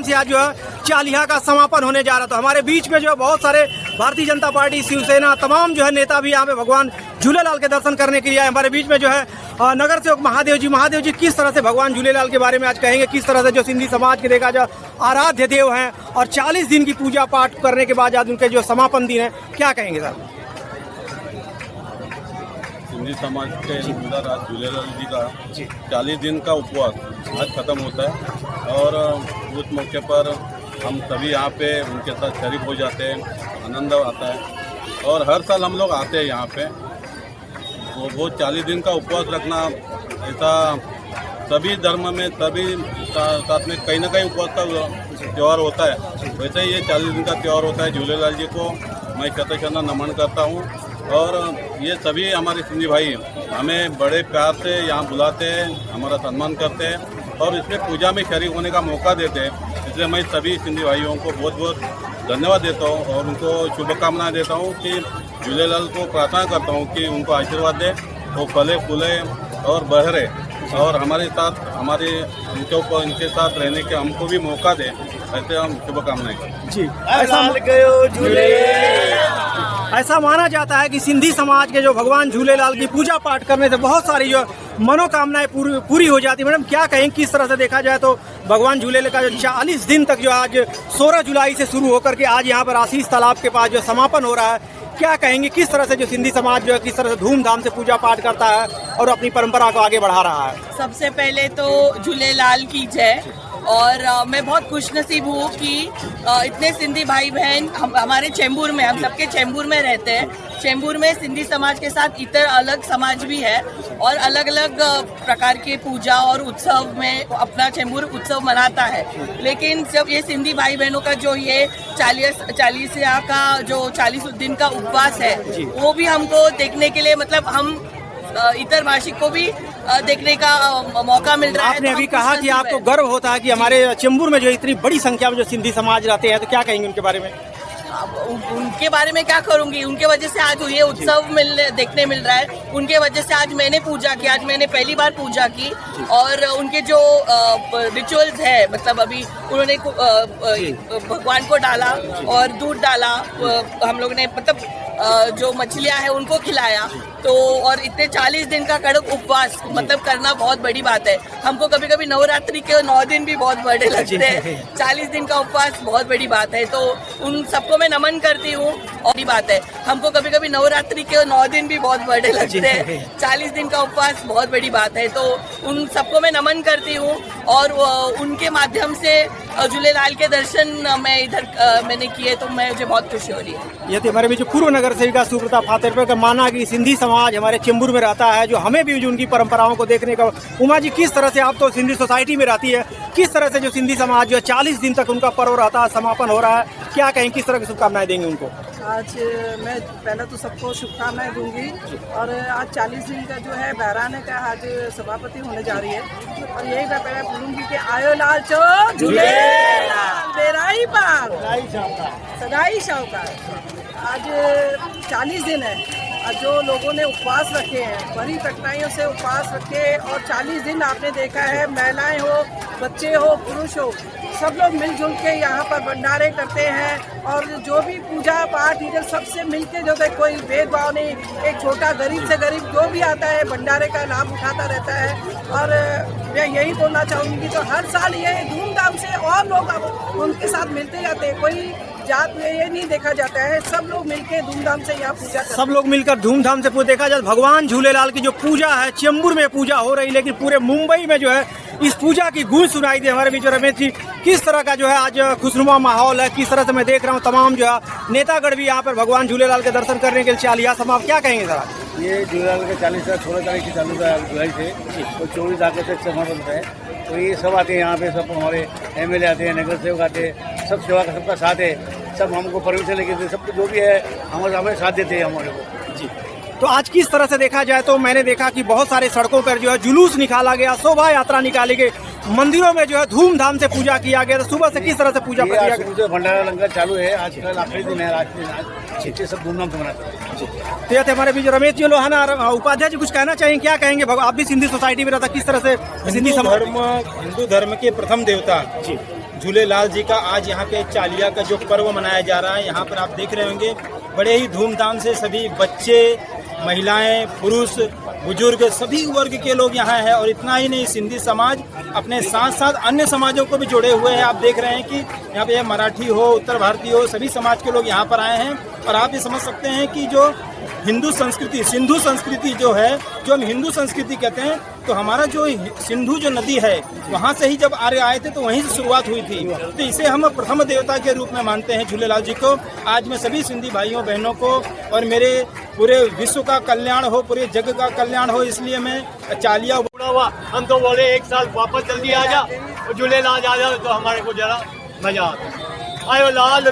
से आज जो है चालिया का समापन होने जा रहा था। हमारे बीच में जो है बहुत सारे भारतीय जनता पार्टी, शिवसेना, तमाम जो है नेता भी यहाँ पे भगवान झूलेलाल के दर्शन करने के लिए आए। हमारे बीच में जो है नगर सेवक महादेव जी किस तरह से भगवान झूलेलाल के बारे में आज कहेंगे, किस तरह से जो सिंधी समाज के देखा जाए आराध्य देव हैं और 40 दिन की पूजा पाठ करने के बाद आज उनके जो समापन दिन है, क्या कहेंगे सर? सिंधी समाज के अंदर आज झूलेलाल जी का 40 दिन का उपवास आज खत्म होता है और उस मौके पर हम सभी यहाँ पे उनके साथ शरीक हो जाते हैं, आनंद आता है और हर साल हम लोग आते हैं यहाँ पे। वो 40 दिन का उपवास रखना ऐसा सभी धर्म में सभी साथ में कहीं ना कहीं उपवास का त्यौहार होता है, वैसे ही ये 40 दिन का त्यौहार होता है। झूलेलाल जी को मैं शत नमन करता हूँ और ये सभी हमारे सिंधी भाई हमें बड़े प्यार से यहाँ बुलाते हैं, हमारा सम्मान करते हैं और इसमें पूजा में शरीक होने का मौका देते हैं। इसलिए मैं सभी सिंधी भाइयों को बहुत बहुत धन्यवाद देता हूँ और उनको शुभकामनाएं देता हूँ कि झूलेलाल को प्रार्थना करता हूँ कि उनको आशीर्वाद दे, वो फले फूले और बहरे और हमारे साथ हमारे इनके साथ रहने के हमको भी मौका दे, ऐसे हम शुभकामनाएं जी। ऐसा माना जाता है कि सिंधी समाज के जो भगवान झूलेलाल की पूजा पाठ करने से बहुत सारी जो मनोकामनाएं पूरी हो जाती है। मैडम क्या कहें, किस तरह से देखा जाए तो भगवान झूलेलाल का जो 40 दिन तक जो आज 16 जुलाई से शुरू होकर के आज यहाँ पर आशीष तालाब के पास जो समापन हो रहा है, क्या कहेंगे किस तरह से जो सिंधी समाज जो है किस तरह से धूमधाम से पूजा पाठ करता है और अपनी परंपरा को आगे बढ़ा रहा है? सबसे पहले तो झूलेलाल की जय। और मैं बहुत खुशनसीब हूँ कि इतने सिंधी भाई बहन हमारे चेंबूर में, हम सबके चेंबूर में रहते हैं। चेंबूर में सिंधी समाज के साथ इतर अलग समाज भी है और अलग अलग प्रकार के पूजा और उत्सव में अपना चेंबूर उत्सव मनाता है। लेकिन जब ये सिंधी भाई बहनों का जो ये 40 का जो 40 दिन का उपवास है, वो भी हमको देखने के लिए, मतलब हम इतर भाषिक को भी देखने का मौका मिल रहा है। आपने अभी कहा कि आपको गर्व होता है कि हमारे चेंबूर में जो इतनी बड़ी संख्या में जो सिंधी समाज रहते हैं, तो क्या कहेंगे उनके बारे में? उनके बारे में क्या करूंगी, उनके वजह से आज ये उत्सव देखने मिल रहा है। उनके वजह से आज मैंने पूजा की, आज मैंने पहली बार पूजा की और उनके जो रिचुअल्स है, मतलब अभी उन्होंने भगवान को डाला और दूध डाला, हम लोग ने मतलब जो मछलियां हैं उनको खिलाया, तो और इतने 40 दिन का कड़क उपवास मतलब करना बहुत बड़ी बात है। हमको कभी कभी नवरात्रि के 9 दिन भी बहुत बड़े लगते हैं, 40 दिन का उपवास बहुत बड़ी बात है। तो उन सबको मैं नमन करती हूँ और बात है, हमको कभी कभी नवरात्रि के 9 दिन भी बहुत बड़े लगते हैं, 40 दिन का उपवास बहुत बड़ी बात है। तो उन सबको मैं नमन करती हूँ और उनके माध्यम से झूलेलाल के दर्शन मैं इधर मैंने किए, तो मुझे बहुत खुशी हो रही है। ये हमारे बीच पूर्व नगर सेविका सुब्रता फातेर का माना कि सिंधी समाज हमारे चेंबूर में रहता है, जो हमें भी जो उनकी परंपराओं को देखने का। उमा जी, किस तरह से आप तो सिंधी सोसाइटी में रहती है, किस तरह से जो सिंधी समाज जो 40 दिन तक उनका पर्व रहता है, समापन हो रहा है, क्या कहें, किस तरह की शुभकामनाएं देंगे उनको? आज मैं पहले तो सबको शुभकामनाएं दूंगी और आज 40 दिन का जो है बहराने का आज सभापति होने जा रही है और यही मैं पहले बोलूंगी कि आयो लाल चो झूलेलाल बेराई पार सदाई शाहूकार। आज 40 दिन है और जो लोगों ने उपवास रखे हैं, बड़ी कठिनाइयों से उपवास रखे और 40 दिन आपने देखा है, महिलाएं हो, बच्चे हो, पुरुष हो, सब लोग मिलजुल के यहाँ पर भंडारे करते हैं और जो भी पूजा पाठ इधर सबसे मिलके जो है, कोई भेदभाव नहीं, एक छोटा गरीब से गरीब जो भी आता है भंडारे का लाभ उठाता रहता है। और मैं यही बोलना चाहूँगी कि तो हर साल ये धूमधाम से और लोग उनके साथ मिलते जाते हैं, कोई जात में ये नहीं देखा जाता है, सब लोग मिलकर धूमधाम से यहाँ पूजा करते हैं। सब लोग मिलकर धूमधाम से देखा जाए भगवान झूलेलाल की जो पूजा है, चेंबूर में पूजा हो रही, लेकिन पूरे मुंबई में जो है इस पूजा की गूंज सुनाई दे। हमारे बीच रमेश जी, किस तरह का जो है आज खुशनुमा माहौल है, किस तरह से मैं देख रहा हूँ तमाम जो है नेतागढ़ भी यहाँ पर भगवान झूलेलाल के दर्शन करने के लिए चालिया समाप्त, क्या कहेंगे सर? ये झूलेलाल के 16 तारीख की चालू था जुलाई से, तो 24 अगस्त तक समापन है। तो ये सब आते हैं यहाँ पे, सब हमारे MLA आते हैं, नगर सेवक आते हैं, सब सेवा का सबका साथ है, सब हमको परमिशन लेके सब जो भी है हमें साथ देते हैं हमारे को जी। तो आज किस तरह से देखा जाए तो मैंने देखा कि बहुत सारे सड़कों पर जो है जुलूस निकाला गया, शोभा यात्रा निकाली गई, मंदिरों में जो है धूमधाम से पूजा किया गया। तो सुबह से किस तरह से पूजा किया गया? भंडारा लंगर चालू है, आज कल आखिरी दिन है, आज सब धूमधाम से मनाते हैं। तो ये हमारे बीच रमेश जी लोहाना, उपाध्याय जी, कुछ कहना चाहिए, क्या कहेंगे? आप भी सिंधी सोसाइटी में रहता, किस तरह से सिंधी हिंदू धर्म के प्रथम देवता झूलेलाल जी का आज यहाँ पे चालिया का जो पर्व मनाया जा रहा है, यहाँ पर आप देख रहे होंगे बड़े ही धूमधाम से सभी बच्चे, महिलाएं, पुरुष, बुजुर्ग सभी वर्ग के लोग यहाँ हैं। और इतना ही नहीं, सिंधी समाज अपने साथ साथ अन्य समाजों को भी जोड़े हुए हैं। आप देख रहे हैं कि यहाँ पे मराठी हो, उत्तर भारतीय हो, सभी समाज के लोग यहाँ पर आए हैं। और आप ये समझ सकते हैं कि जो हिंदू संस्कृति, सिंधु संस्कृति जो है, जो हम हिंदू संस्कृति कहते हैं, तो हमारा जो सिंधु जो नदी है, वहाँ से ही जब आर्य आए थे तो वहीं से शुरुआत हुई थी। तो इसे हम प्रथम देवता के रूप में मानते हैं झूलेलाल जी को। आज मैं सभी सिंधी भाइयों बहनों को और मेरे पूरे विश्व का कल्याण हो, पूरे जग का कल्याण हो, इसलिए मैं चालिया हुआ। हम तो बोले एक साल वापस जल्दी आ जा और झूलेलाल आ जा तो हमारे को जरा मजा आता। आयो लाल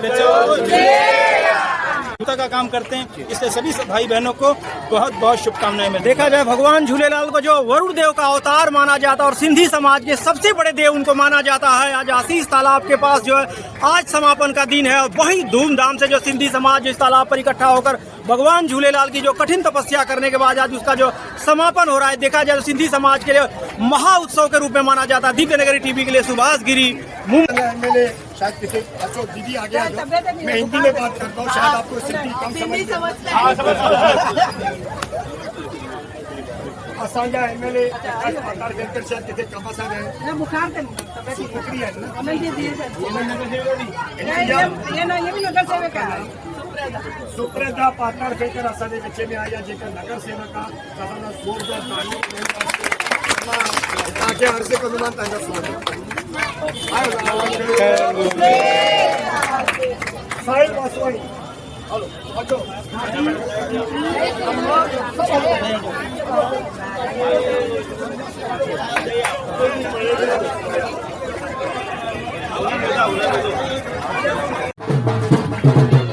का काम करते हैं, इसलिए सभी भाई बहनों को बहुत बहुत शुभकामनाएं। में देखा जाए भगवान झूलेलाल को जो वरुण देव का अवतार माना जाता है और सिंधी समाज के सबसे बड़े देव उनको माना जाता है। आज आशीष तालाब के पास जो है आज समापन का दिन है और वही धूमधाम से जो सिंधी समाज इस तालाब पर इकट्ठा होकर भगवान झूलेलाल की जो कठिन तपस्या करने के बाद आज उसका जो समापन हो रहा है, देखा जाए तो सिंधी समाज के लिए महा उत्सव के रूप में माना जाता है। दिव्य नगरी टीवी के लिए सुभाष गिरी, मुंबई। शायद किसी दीदी आ गया, मैं हिंदी में बात करता हूँ, शायद आपको सिंधी कम असांजा एमएलए पतार वेंकर शायद किथे कम असां रहे बुखार छोकरी है ना, ये भी नगर सेवक है। सुप्रेदा पातार वेंकर असांजे विच में आया, जेका नगर सेवक आहे तव्हांजा ज़ोरदार तालियूं तव्हांखे अर्ज़ु कंदोमांव तव्हांजा स्वागत। साहिल वासवाणी, हलो अचो। Thank you.